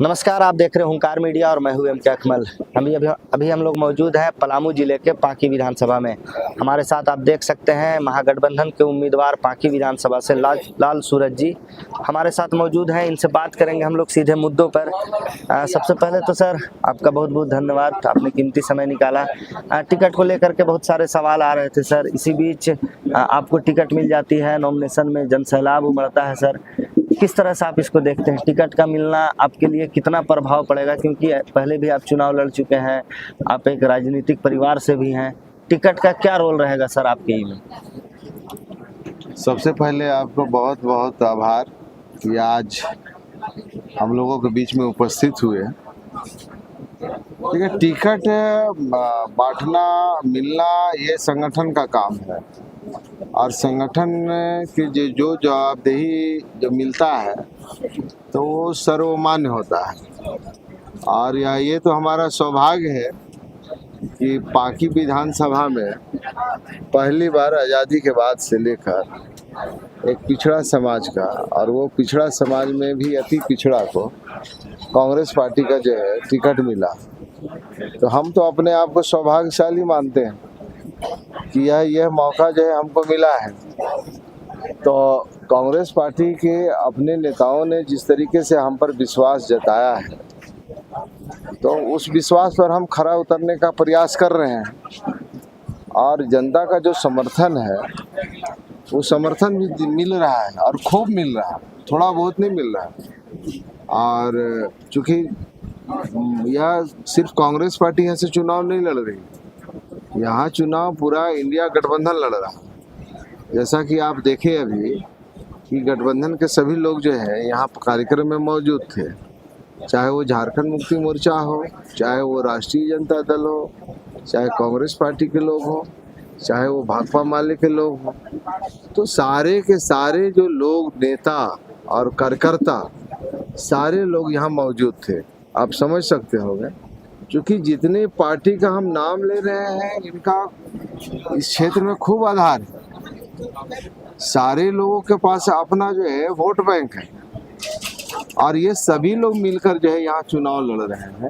नमस्कार, आप देख रहे हैं हुंकार मीडिया और मैं हूं एम के अकमल। अभी हम लोग मौजूद हैं पलामू जिले के पांकी विधानसभा में। हमारे साथ आप देख सकते हैं महागठबंधन के उम्मीदवार पांकी विधानसभा से लाल सूरज जी हमारे साथ मौजूद हैं। इनसे बात करेंगे हम लोग सीधे मुद्दों पर। सबसे पहले तो सर आपका बहुत बहुत धन्यवाद, आपने कीमती समय निकाला। टिकट को लेकर के बहुत सारे सवाल आ रहे थे सर, इसी बीच आपको टिकट मिल जाती है, नॉमिनेशन में जनसैलाब उमड़ता है सर। किस तरह से आप इसको देखते हैं? टिकट का मिलना आपके लिए कितना प्रभाव पड़ेगा, क्योंकि पहले भी आप चुनाव लड़ चुके हैं, आप एक राजनीतिक परिवार से भी हैं। टिकट का क्या रोल रहेगा सर आपके में? सबसे पहले आपको बहुत बहुत आभार कि आज हम लोगों के बीच में उपस्थित हुए। देखिए, टिकट बांटना मिलना ये संगठन का काम है और संगठन की जो जवाबदेही जो मिलता है तो वो सर्वमान्य होता है। और ये तो हमारा सौभाग्य है कि पांकी विधानसभा में पहली बार आज़ादी के बाद से लेकर एक पिछड़ा समाज का, और वो पिछड़ा समाज में भी अति पिछड़ा को कांग्रेस पार्टी का जो है टिकट मिला। तो हम तो अपने आप को सौभाग्यशाली मानते हैं कि यह मौका जो है हमको मिला है। तो कांग्रेस पार्टी के अपने नेताओं ने जिस तरीके से हम पर विश्वास जताया है, तो उस विश्वास पर हम खरा उतरने का प्रयास कर रहे हैं। और जनता का जो समर्थन है वो समर्थन भी मिल रहा है और खूब मिल रहा है, थोड़ा बहुत नहीं मिल रहा है। और चूँकि यह सिर्फ कांग्रेस पार्टी यहाँ से चुनाव नहीं लड़ रही, यहाँ चुनाव पूरा इंडिया गठबंधन लड़ रहा है। जैसा कि आप देखें अभी कि गठबंधन के सभी लोग जो है यहाँ कार्यक्रम में मौजूद थे, चाहे वो झारखंड मुक्ति मोर्चा हो, चाहे वो राष्ट्रीय जनता दल हो, चाहे कांग्रेस पार्टी के लोग हो, चाहे वो भाकपा माले के लोग हो। तो सारे के सारे जो लोग, नेता और कार्यकर्ता, सारे लोग यहाँ मौजूद थे। आप समझ सकते होंगे, क्योंकि जितने पार्टी का हम नाम ले रहे हैं इनका इस क्षेत्र में खूब आधार है। सारे लोगों के पास अपना जो है वोट बैंक है और ये सभी लोग मिलकर जो है यहाँ चुनाव लड़ रहे हैं।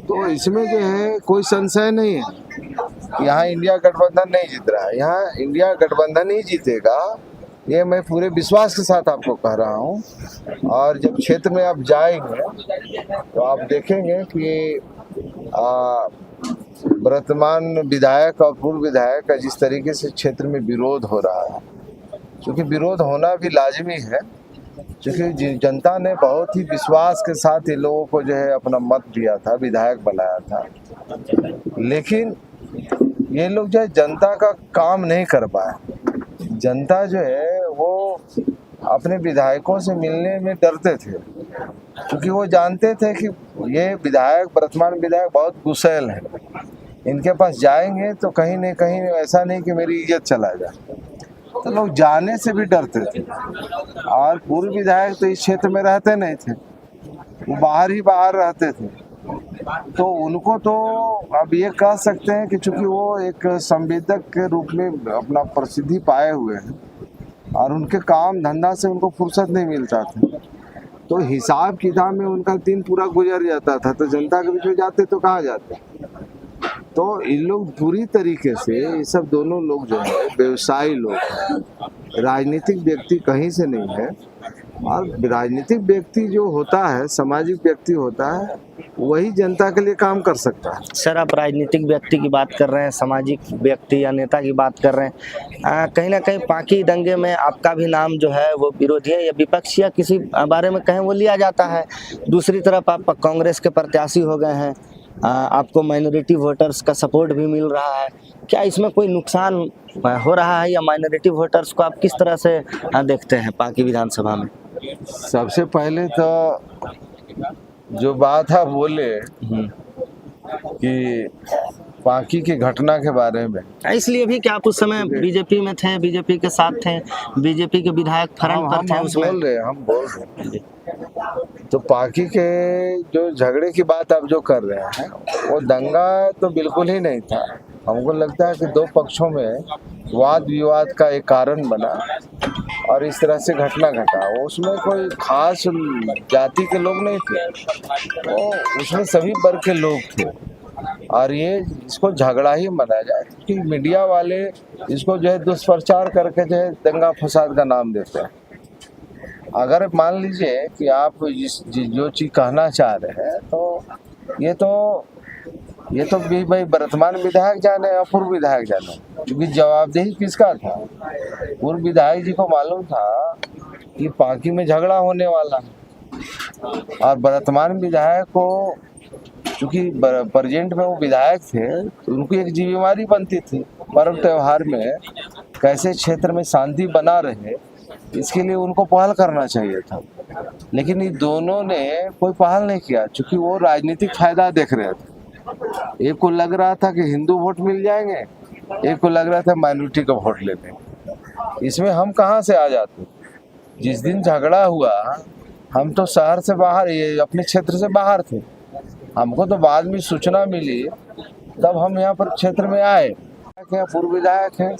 तो इसमें जो है कोई संशय नहीं है, यहाँ इंडिया गठबंधन नहीं जीत रहा है, यहाँ इंडिया गठबंधन ही जीतेगा। ये मैं पूरे विश्वास के साथ आपको कह रहा हूँ। और जब क्षेत्र में आप जाएंगे तो आप देखेंगे कि वर्तमान विधायक और पूर्व विधायक का जिस तरीके से क्षेत्र में विरोध हो रहा है, क्योंकि विरोध होना भी लाजमी है, क्योंकि जनता ने बहुत ही विश्वास के साथ ये लोगों को जो है अपना मत दिया था, विधायक बनाया था। लेकिन ये लोग जो है जनता का काम नहीं कर पाए। जनता जो है वो अपने विधायकों से मिलने में डरते थे, क्योंकि वो जानते थे कि ये विधायक, वर्तमान विधायक बहुत गुस्सैल है, इनके पास जाएंगे तो कहीं न कहीं ऐसा नहीं कि मेरी इज्जत चला जाए। तो लोग जाने से भी डरते थे। और पूर्व विधायक तो इस क्षेत्र में रहते नहीं थे, वो बाहर ही बाहर रहते थे। तो उनको तो अब ये कह सकते हैं कि चूंकि वो एक संवेदक के रूप में अपना प्रसिद्धि पाए हुए हैं और उनके काम धंधा से उनको फुर्सत नहीं मिलता था, तो हिसाब किताब में उनका दिन पूरा गुजर जाता था। तो जनता के बीच में जाते तो कहाँ जाते? तो इन लोग पूरी तरीके से, ये सब दोनों लोग जो है व्यवसायी लोग हैं, राजनीतिक व्यक्ति कहीं से नहीं है। और राजनीतिक व्यक्ति जो होता है, सामाजिक व्यक्ति होता है, वही जनता के लिए काम कर सकता है। सर, आप राजनीतिक व्यक्ति की बात कर रहे हैं, सामाजिक व्यक्ति या नेता की बात कर रहे हैं। कहीं ना कहीं पांकी दंगे में आपका भी नाम जो है वो विरोधी या विपक्ष या किसी बारे में कहें वो लिया जाता है। दूसरी तरफ आप कांग्रेस के प्रत्याशी हो गए हैं, आपको माइनॉरिटी वोटर्स का सपोर्ट भी मिल रहा है। क्या इसमें कोई नुकसान हो रहा है, या माइनॉरिटी वोटर्स को आप किस तरह से देखते हैं पांकी विधानसभा में? सबसे पहले तो जो बात आप बोले कि पांकी की घटना के बारे में, इसलिए भी कि आप उस समय बीजेपी में थे, बीजेपी के साथ थे, बीजेपी के विधायक फ्रंट पर थे उसमें। हम बोल रहे तो पांकी के जो झगड़े की बात आप जो कर रहे हैं, वो दंगा तो बिल्कुल ही नहीं था। हमको लगता है कि दो पक्षों में वाद विवाद का एक कारण बना और इस तरह से घटना घटा। वो उसमें कोई खास जाति के लोग नहीं थे, वो उसमें सभी वर्ग के लोग थे। और ये इसको झगड़ा ही माना जाए कि मीडिया वाले इसको जो है दुष्प्रचार करके जो है दंगा फसाद का नाम देते हैं। अगर मान लीजिए कि आप जो चीज़ कहना चाह रहे हैं तो ये तो भी भाई वर्तमान विधायक जाने या पूर्व विधायक जाने, क्योंकि जवाबदेही किसका था। पूर्व विधायक जी को मालूम था कि पांकी में झगड़ा होने वाला है, और वर्तमान विधायक को चूंकि प्रेजेंट में वो विधायक थे तो उनको एक जिम्मेवारी बनती थी पर्व त्योहार में कैसे क्षेत्र में शांति बना रहे, इसके लिए उनको पहल करना चाहिए था। लेकिन ये दोनों ने कोई पहल नहीं किया, चूंकि वो राजनीतिक फायदा देख रहे थे। एक को लग रहा था कि हिंदू वोट मिल जाएंगे, एक को लग रहा था माइनॉरिटी का वोट ले लेंगे। इसमें हम कहाँ से आ जाते। जिस दिन झगड़ा हुआ हम तो शहर से बाहर, ये अपने क्षेत्र से बाहर थे, हमको तो बाद में सूचना मिली तब हम यहाँ पर क्षेत्र में आए। पूर्व विधायक हैं,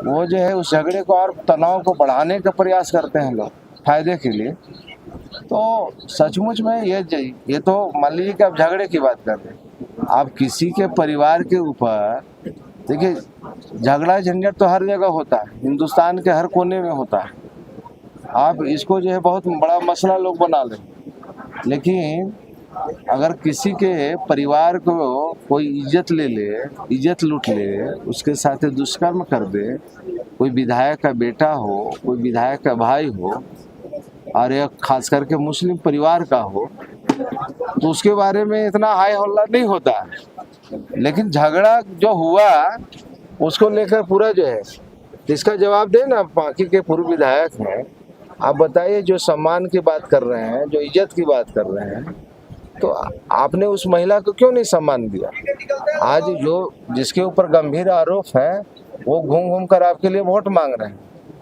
वो जो है उस झगड़े को और तनाव को बढ़ाने का प्रयास करते हैं लोग फायदे के लिए। तो सचमुच में ये तो मान लीजिए कि आप झगड़े की बात कर रहे हैं, आप किसी के परिवार के ऊपर देखिए, झगड़ा झंझट तो हर जगह होता है, हिंदुस्तान के हर कोने में होता है। आप इसको जो है बहुत बड़ा मसला लोग बना लें, लेकिन अगर किसी के परिवार को कोई इज्जत ले ले, इज्जत लूट ले, उसके साथ दुष्कर्म कर दे, कोई विधायक का बेटा हो, कोई विधायक का भाई हो, और एक खास करके मुस्लिम परिवार का हो, तो उसके बारे में इतना हाई हल्ला नहीं होता। लेकिन झगड़ा जो हुआ उसको लेकर पूरा जो है इसका जवाब दे ना। बाकी के पूर्व विधायक हैं, आप बताइए, जो सम्मान की बात कर रहे हैं, जो इज्जत की बात कर रहे हैं, तो आपने उस महिला को क्यों नहीं सम्मान दिया। आज जो जिसके ऊपर गंभीर आरोप है वो घूम घूम कर आपके लिए वोट मांग रहे हैं,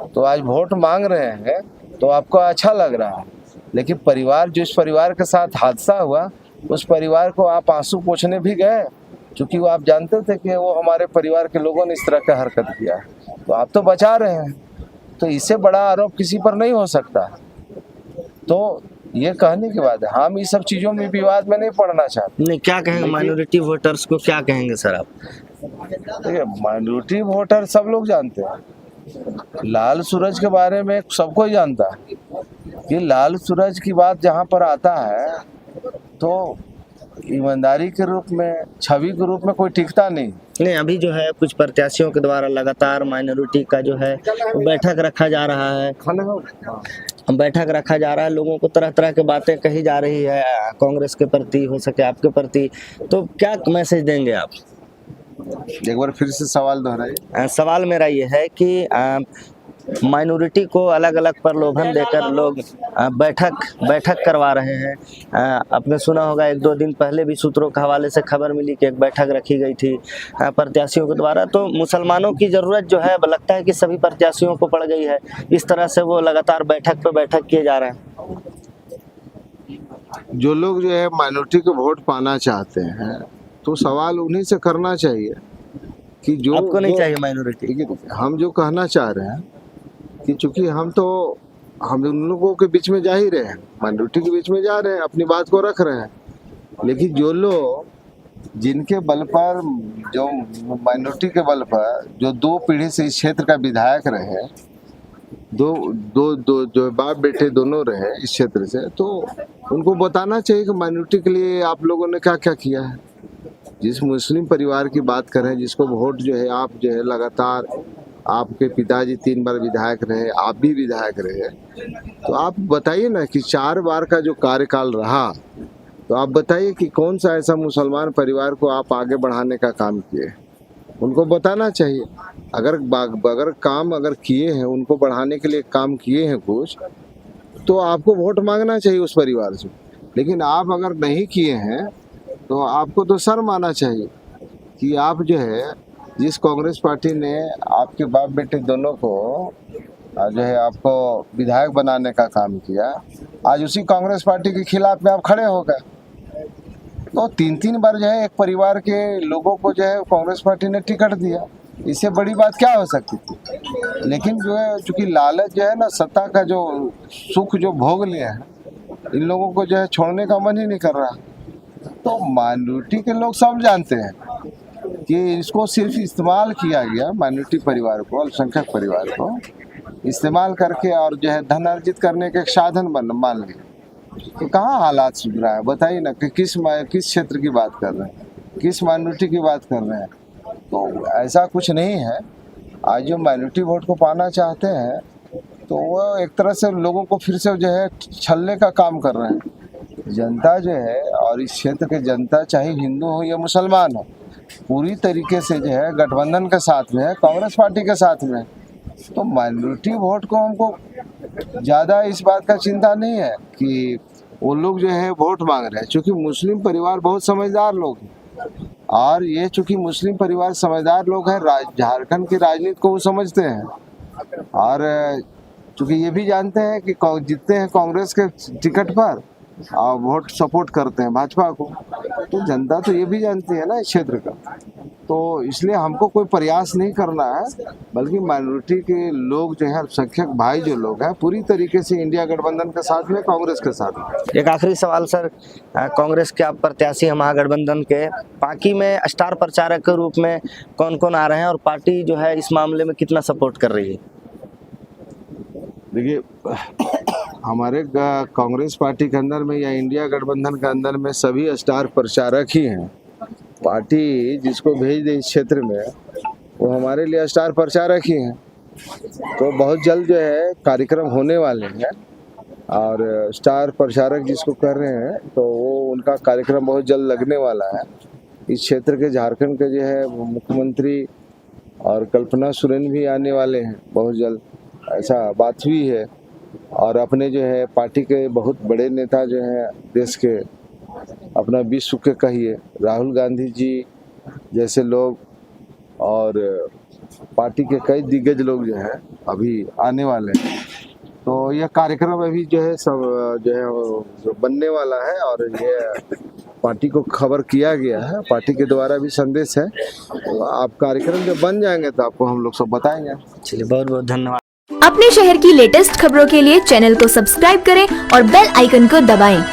तो आज वोट मांग रहे हैं तो आपको अच्छा लग रहा है, लेकिन परिवार, जिस परिवार के साथ हादसा हुआ उस परिवार को आप आंसू पोंछने भी गए, क्योंकि वो आप जानते थे कि वो हमारे परिवार के लोगों ने इस तरह का हरकत किया है, तो आप तो बचा रहे हैं। तो इससे बड़ा आरोप किसी पर नहीं हो सकता। तो ये कहने की बात है, हम इस सब चीज़ों में विवाद में नहीं पड़ना चाहते। नहीं, क्या कहेंगे माइनॉरिटी वोटर्स को, क्या कहेंगे सर आप। देखिए, माइनॉरिटी वोटर सब लोग जानते हैं, लाल सूरज के बारे में सबको ही जानता है कि लाल सूरज की बात जहाँ पर आता है तो ईमानदारी के रूप में, छवि के रूप में कोई टिकता नहीं। अभी जो है कुछ प्रत्याशियों के द्वारा लगातार माइनॉरिटी का जो है बैठक रखा जा रहा है, लोगों को तरह तरह की बातें कही जा रही है कांग्रेस के प्रति, हो सके आपके प्रति, तो क्या मैसेज देंगे आप। एक बार फिर से सवाल दोहराइए। सवाल मेरा ये है कि माइनॉरिटी को अलग अलग प्रलोभन देकर लोग बैठक करवा रहे हैं। आपने सुना होगा 1-2 दिन पहले भी सूत्रों के हवाले से खबर मिली कि एक बैठक रखी गई थी प्रत्याशियों के द्वारा। तो मुसलमानों की ज़रूरत जो है लगता है कि सभी प्रत्याशियों को पड़ गई है, इस तरह से वो लगातार बैठक पे बैठक किए जा रहे हैं। जो लोग जो है माइनॉरिटी को वोट पाना चाहते हैं तो सवाल उन्हीं से करना चाहिए कि जो आपको नहीं चाहिए माइनॉरिटी। हम जो कहना चाह रहे हैं कि चूंकि हम उन लोगों के बीच में जा ही रहे हैं, माइनॉरिटी के बीच में जा रहे हैं, अपनी बात को रख रहे हैं, लेकिन जो लोग जिनके बल पर, जो माइनॉरिटी के बल पर जो 2 पीढ़ी से इस क्षेत्र का विधायक रहे, दो जो बाप बेटे दोनों रहे इस क्षेत्र से, तो उनको बताना चाहिए कि माइनॉरिटी के लिए आप लोगों ने क्या क्या किया है। जिस मुस्लिम परिवार की बात करें, जिसको वोट जो है आप जो है लगातार, आपके पिताजी 3 बार विधायक रहे, आप भी विधायक रहे, तो आप बताइए ना कि 4 बार का जो कार्यकाल रहा, तो आप बताइए कि कौन सा ऐसा मुसलमान परिवार को आप आगे बढ़ाने का काम किए, उनको बताना चाहिए। अगर काम किए हैं, उनको बढ़ाने के लिए काम किए हैं कुछ, तो आपको वोट मांगना चाहिए उस परिवार से। लेकिन आप अगर नहीं किए हैं तो आपको तो शर्म आना चाहिए कि आप जो है, जिस कांग्रेस पार्टी ने आपके बाप बेटे दोनों को जो है आपको विधायक बनाने का काम किया, आज उसी कांग्रेस पार्टी के खिलाफ में आप खड़े हो गए। तो 3-3 बार जो है एक परिवार के लोगों को जो है कांग्रेस पार्टी ने टिकट दिया, इससे बड़ी बात क्या हो सकती थी। लेकिन जो है चूंकि लालच जो है ना, सत्ता का जो सुख जो भोग लिया है, इन लोगों को जो है छोड़ने का मन ही नहीं कर रहा। तो माइनॉरिटी के लोग सब जानते हैं कि इसको सिर्फ इस्तेमाल किया गया, माइनॉरिटी परिवार को, अल्पसंख्यक परिवार को इस्तेमाल करके और जो है धन अर्जित करने का एक साधन मान लिया। तो कहाँ हालात सुधरा है बताइए ना, कि किस क्षेत्र की बात कर रहे हैं, किस माइनॉरिटी की बात कर रहे हैं। तो ऐसा कुछ नहीं है। आज जो माइनॉरिटी वोट को पाना चाहते हैं तो वो एक तरह से लोगों को फिर से जो है छलने का काम कर रहे हैं। जनता जो है, और इस क्षेत्र के जनता चाहे हिंदू हो या मुसलमान हो, पूरी तरीके से जो है गठबंधन के साथ में है, कांग्रेस पार्टी के साथ में है। तो माइनॉरिटी वोट को हमको ज़्यादा इस बात का चिंता नहीं है कि वो लोग जो है वोट मांग रहे हैं, क्योंकि मुस्लिम परिवार बहुत समझदार लोग हैं। और ये चूंकि मुस्लिम परिवार समझदार लोग हैं, झारखंड की राजनीति को वो समझते हैं, और चूंकि ये भी जानते हैं कि जीतते हैं कांग्रेस के टिकट पर और वोट सपोर्ट करते हैं भाजपा को। तो जनता तो ये भी जानती है ना इस क्षेत्र का। तो इसलिए हमको कोई प्रयास नहीं करना है, बल्कि माइनॉरिटी के लोग जो है, अल्पसंख्यक भाई जो लोग हैं, पूरी तरीके से इंडिया गठबंधन के साथ में, कांग्रेस के साथ में। एक आखिरी सवाल सर, कांग्रेस के आप प्रत्याशी हैं महागठबंधन के, पार्टी में स्टार प्रचारक के रूप में कौन कौन आ रहे हैं और पार्टी जो है इस मामले में कितना सपोर्ट कर रही है? देखिए, हमारे कांग्रेस पार्टी के अंदर में या इंडिया गठबंधन के अंदर में सभी स्टार प्रचारक ही हैं। पार्टी जिसको भेज दे इस क्षेत्र में वो हमारे लिए स्टार प्रचारक ही हैं। तो बहुत जल्द जो है कार्यक्रम होने वाले हैं, और स्टार प्रचारक जिसको कर रहे हैं तो वो उनका कार्यक्रम बहुत जल्द लगने वाला है। इस क्षेत्र के झारखंड के जो है मुख्यमंत्री और कल्पना सोरेन भी आने वाले हैं बहुत जल्द, ऐसा बात हुई है। और अपने जो है पार्टी के बहुत बड़े नेता जो हैं देश के, अपना विश्व के कहिए, राहुल गांधी जी जैसे लोग और पार्टी के कई दिग्गज लोग जो हैं अभी आने वाले हैं। तो यह कार्यक्रम अभी जो है सब जो है जो बनने वाला है, और ये पार्टी को खबर किया गया है, पार्टी के द्वारा भी संदेश है। तो आप कार्यक्रम जब बन जाएंगे तो आपको हम लोग सब बताएंगे। चलिए, बहुत बहुत धन्यवाद। अपने शहर की लेटेस्ट खबरों के लिए चैनल को सब्सक्राइब करें और बेल आइकन को दबाएं।